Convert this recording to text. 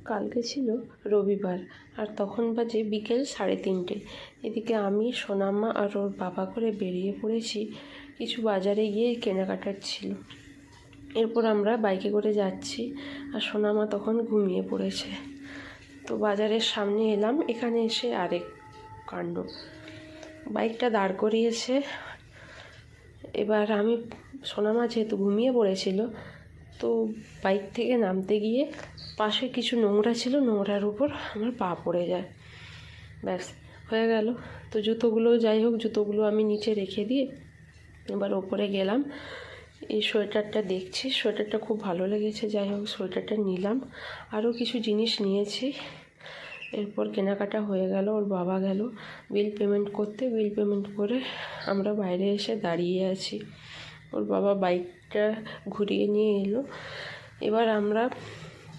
কালকে ছিল রবিবার, আর তখন বাজে বিকেল 3:30। এদিকে আমি, সোনামা আর ওর বাবা করে বেরিয়ে পড়েছি। কিছু বাজারে গিয়ে কেনাকাটার ছিল। এরপর আমরা বাইকে করে যাচ্ছি, আর সোনামা তখন ঘুমিয়ে পড়েছে। তো বাজারের সামনে এলাম, এখানে এসে আরেক কাণ্ড, বাইকটা দাঁড় করিয়েছে। এবার আমি, সোনামা যেহেতু ঘুমিয়ে পড়েছিল, তো বাইক থেকে নামতে গিয়ে পাশে কিছু নোংরা ছিল, নোংরার উপর আমার পা পড়ে যায়। ব্যাস, হয়ে গেল। তো জুতোগুলো, যাই হোক, জুতোগুলো আমি নিচে রেখে দিয়ে এবার ওপরে গেলাম। এই সোয়েটারটা দেখছি, সোয়েটারটা খুব ভালো লেগেছে। যাই হোক, সোয়েটারটা নিলাম। আরও কিছু জিনিস নিয়েছি। এরপর কেনাকাটা হয়ে গেল। ওর বাবা গেল বিল পেমেন্ট করতে। বিল পেমেন্ট করে আমরা বাইরে এসে দাঁড়িয়ে আছি। ওর বাবা বাইকটা ঘুরিয়ে নিয়ে এলো। এবার আমরা